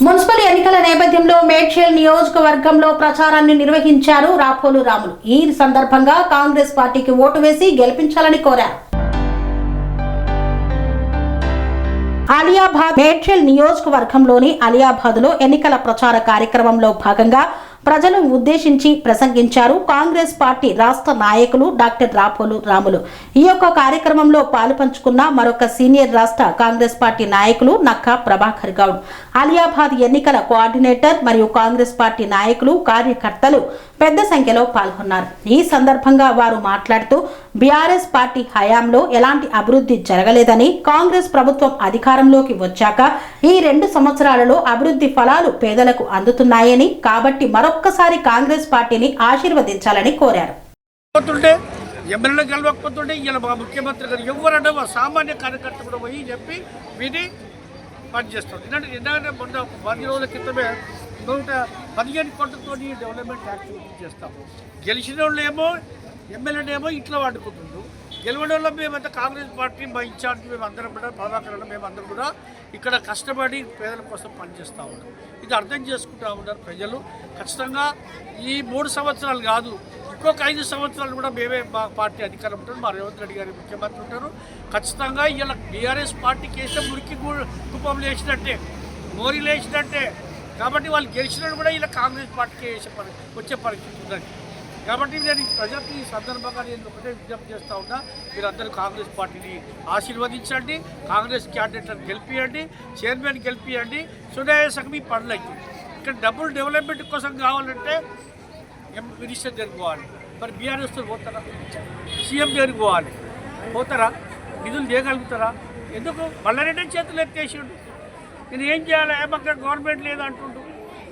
Municipal ఎన్నికల నేపథ్యంలో మేడ్చల్ నియోజకవర్గంలో ప్రచారాన్ని నిర్వహించారు రాపోలు రాములు. ఈ సందర్భంగా కాంగ్రెస్ పార్టీకి ఓటు వేసి గెలిపించాలని కోరారు. అలియాబాద్ మేడ్చల్ నియోజకవర్గంలోని అలియాబాద్లో ఎన్నికల ప్రచార కార్యక్రమంలో భాగంగా ప్రజలను ఉద్దేశించి ప్రసంగించారు కాంగ్రెస్ పార్టీ రాష్ట్ర నాయకులు డాక్టర్ రాపోలు రాములు. ఈ యొక్క కార్యక్రమంలో పాలుపంచుకున్న మరొక సీనియర్ రాష్ట్ర కాంగ్రెస్ పార్టీ నాయకులు నక్కా ప్రభాకర్ గౌడ్, అలియాబాద్ ఎన్నికల కోఆర్డినేటర్ మరియు కాంగ్రెస్ పార్టీ నాయకులు కార్యకర్తలు పెద్ద సంఖ్యలో పాల్గొన్నారు. ఈ సందర్భంగా వారు మాట్లాడుతూ బీఆర్ఎస్ పార్టీ హయాంలో ఎలాంటి అభివృద్ధి జరగలేదని, కాంగ్రెస్ ప్రభుత్వం అధికారంలోకి వచ్చాక ఈ 2 సంవత్సరాలలో అభివృద్ధి ఫలాలు పేదలకు అందుతున్నాయని, కాబట్టి మరొక్కసారి కాంగ్రెస్ పార్టీని ఆశీర్వదించాలని కోరారు. ఎమ్మెల్యేలు గెలవకపోతుంటే ఇలా మా ముఖ్యమంత్రి గారు ఎవరన్నా సామాన్య కార్యకర్త కూడా పోయి చెప్పి విని పనిచేస్తాడు. ఎందుకంటే మొన్న 10 రోజుల క్రితమే 115 కోట్లతో డెవలప్మెంట్ యాక్టివిటీ చేస్తాము. గెలిచిన వాళ్ళు ఏమో ఎమ్మెల్యేనేమో ఇంట్లో వాడుకుంటుండ్రు, గెలవడం వల్ల మేమంతా కాంగ్రెస్ పార్టీ మా ఇన్ఛార్జ్ మేమందరం కూడా ప్రభాకరణ మేమందరం కూడా ఇక్కడ కష్టపడి పేదల కోసం పనిచేస్తూ ఉన్నాం. ఇది అర్థం చేసుకుంటూ ఉన్నారు ప్రజలు. ఖచ్చితంగా ఈ 3 సంవత్సరాలు కాదు, ఇంకొక 5 సంవత్సరాలు కూడా మేమే మా పార్టీ అధికారం ఉంటుంది, మా రేవంత్ రెడ్డి గారి ముఖ్యమంత్రి ఉంటారు. ఖచ్చితంగా ఇలా బీఆర్ఎస్ పార్టీకి వేస్తే మురికి కుప్పం లేచినట్టే, మోరీ లేచినట్టే. కాబట్టి వాళ్ళు గెలిచినట్టు కూడా ఇలా కాంగ్రెస్ పార్టీకి వచ్చే పరిస్థితి ఉందండి. కాబట్టి నేను ప్రజలకు ఈ సందర్భంగా నేను ఒకటే విజ్ఞప్తి చేస్తూ ఉన్నా, మీరందరూ కాంగ్రెస్ పార్టీని ఆశీర్వదించండి, కాంగ్రెస్ క్యాండిడేట్లను గెలిపియండి, చైర్మన్ గెలిపియండి. సునాయాసంగా మీ పనులు అవుతాయి. ఇక్కడ డబ్బులు డెవలప్మెంట్ కోసం కావాలంటే మినిస్టర్ దగ్గరికి పోవాలి, మరి బీఆర్ఎస్తో పోతారా? సీఎం దగ్గరికి పోతారా? నిధులు చేయగలుగుతారా? ఎందుకు మల్లారెడ్డి చేతులు ఎత్తేసిండు, నేను ఏం చేయాలి, ఏమక్కడ గవర్నమెంట్ లేదు అంటుండు.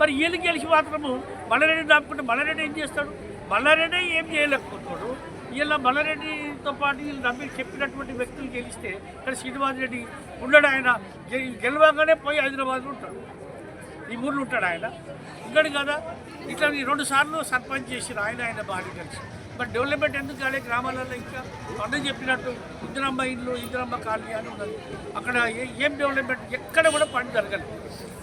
మరి వీళ్ళు గెలిచి మాత్రము మల్లారెడ్డి నమ్ముకుంటే మల్లారెడ్డి ఏం చేస్తాడు? మల్లారెడ్డి ఏం చేయలేకపోతున్నాడు. వీళ్ళ మల్లారెడ్డితో పాటు వీళ్ళు నమ్మి చెప్పినటువంటి వ్యక్తులు గెలిస్తే ఇక్కడ శ్రీనివాస్ రెడ్డి ఉన్నాడు. ఆయన గెలవగానే పోయి హైదరాబాద్లో ఉంటాడు, ఈ ఊర్లో ఉంటాడు ఆయన, ఇంకడు కదా. ఇట్లా 2 సార్లు సర్పంచ్ చేసిన ఆయన బాగా కలిసి. మరి డెవలప్మెంట్ ఎందుకు కాలే గ్రామాలలో? ఇంకా అందరూ చెప్పినట్టు ఇందిరమ్మ ఇల్లు, ఇందిరమ్మ కాలనీ అని ఉన్నది. అక్కడ ఏం డెవలప్మెంట్ ఎక్కడ కూడా పని జరగలేదు.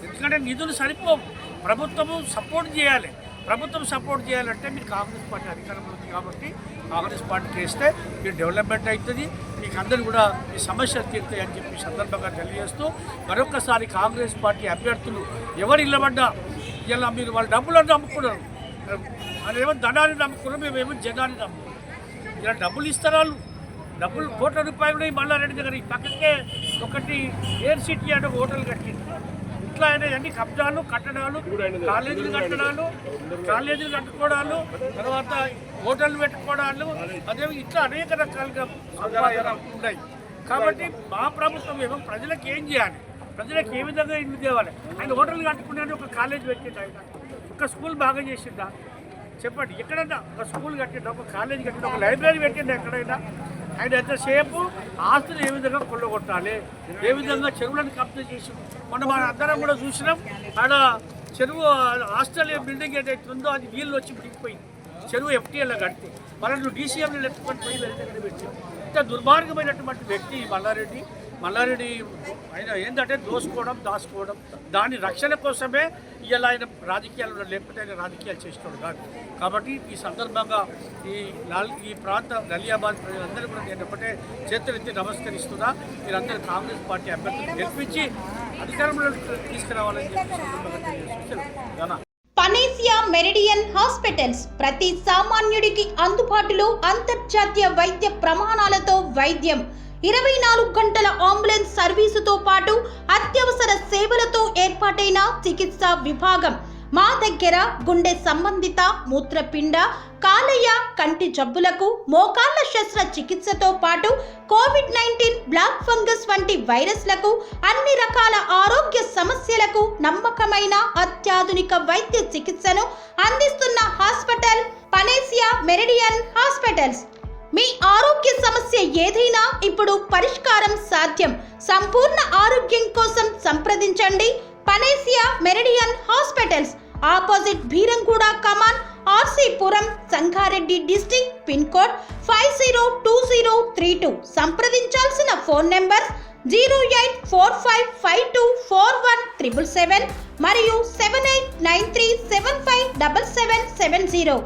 ఎందుకంటే నిధులు సరిపోవు. ప్రభుత్వము సపోర్ట్ చేయాలి. ప్రభుత్వం సపోర్ట్ చేయాలంటే మీరు కాంగ్రెస్ పార్టీ అధికారంలో ఉంది కాబట్టి కాంగ్రెస్ పార్టీకి వేస్తే మీరు డెవలప్మెంట్ అవుతుంది, మీకు అందరూ కూడా ఈ సమస్యలు తీరుతాయి అని చెప్పి సందర్భంగా తెలియజేస్తూ, మరొకసారి కాంగ్రెస్ పార్టీ అభ్యర్థులు ఎవరు ఇళ్ళబడ్డా ఇలా మీరు వాళ్ళ డబ్బులను నమ్ముకున్నారు, వాళ్ళేమో ధనాన్ని నమ్ముకున్నారు, మేమేమో జనాన్ని నమ్ముకున్నాం. ఇలా డబ్బులు ఇస్తారు వాళ్ళు, డబ్బులు కోట్ల రూపాయలు కూడా మల్లారెడ్డి దగ్గర. ఈ పక్కకే ఒకటి ఎయిర్ సిటీ అంటే హోటల్ కట్టింది. ఇట్లా అయినా అన్ని కబ్జాలు, కట్టడాలు, కాలేజీలు కట్టుకోవడాలు, తర్వాత హోటళ్ళు పెట్టుకోవడాలు, అదే ఇట్లా అనేక రకాలుగా ఉన్నాయి. కాబట్టి మా ప్రభుత్వం ఏమో ప్రజలకు ఏం చేయాలి, ప్రజలకు ఏ విధంగా ఇల్లు తేవాలి. ఆయన హోటల్ కట్టుకునే ఒక కాలేజ్ పెట్టిండు, ఆయన ఒక స్కూల్ బాగా చేసిండా చెప్పండి? ఎక్కడైనా ఒక స్కూల్ కట్టిండు, ఒక కాలేజ్ కట్టిండు, ఒక లైబ్రరీ పెట్టిండు ఎక్కడైనా? ఆయన ఎంతసేపు ఆస్తులు ఏ విధంగా కొల్లగొట్టాలి, ఏ విధంగా చెరువులను కబ్జా చేసి, మొన్న మన అందరం కూడా చూసినాం. ఆడ చెరువు హాస్టల్ బిల్డింగ్ ఏదైతే ఉందో అది వీళ్ళు వచ్చి దిగిపోయింది. చెరువు FTL కడితే వాళ్ళను DCMలు ఎత్తుకొని పోయి దగ్గర పెట్టి, ఇంత దుర్మార్గమైనటువంటి వ్యక్తి మల్లారెడ్డి ఆయన ఏంటంటే దాచుకోవడం, దాని రక్షణ కోసమే ఇలా ఆయన రాజకీయాలు, లేకపోతే ఆయన రాజకీయాలు చేస్తున్నాడు కాదు. కాబట్టి ఈ సందర్భంగా ఈ ప్రాంత అలియాబాద్ ప్రజలందరూ కూడా నేను ఒకటే చేతులెత్తి నమస్కరిస్తున్నా. మీరందరూ కాంగ్రెస్ పార్టీ అభ్యర్థులను గెలిపించి అధికారంలో తీసుకురావాలని చెప్పి సందర్భంగా పనేసియా మెరిడియన్ హాస్పిటల్స్ ప్రతి సామాన్యుడికి అందుబాటులో అంతర్జాతీయ వైద్య ప్రమాణాలతో వైద్యం, 24 గంటల అంబులెన్స్ సర్వీసుతో పాటు అత్యవసర సేవలతో ఏర్పాటైన చికిత్సా విభాగం. మా దగ్గర గుండె సంబంధిత, మూత్రపిండ, కాలేయ, కంటి జబ్బులకు, మోకాళ్ల శస్త్రచికిత్సతో పాటు COVID-19, బ్లాక్ ఫంగస్ వంటి వైరస్లకు, అన్ని రకాల ఆరోగ్య సమస్యలకు నమ్మకమైన అత్యాధునిక వైద్య చికిత్సను అందిస్తున్న హాస్పిటల్ పనేసియా మెరిడియన్ హాస్పిటల్స్. మీ ఆరోగ్య సమస్య ఏదైనా ఇప్పుడు పరిష్కారం సాధ్యం. సంపూర్ణ ఆరోగ్యం కోసం సంప్రదించండి Panacea Meridian hospitals, opposite Bheeramguda Kaman, RC Puram, Sangareddy district, pin code 502032. సంప్రదించాల్సిన ఫోన్ నెంబర్ 0845524177 మరియు 7893757770.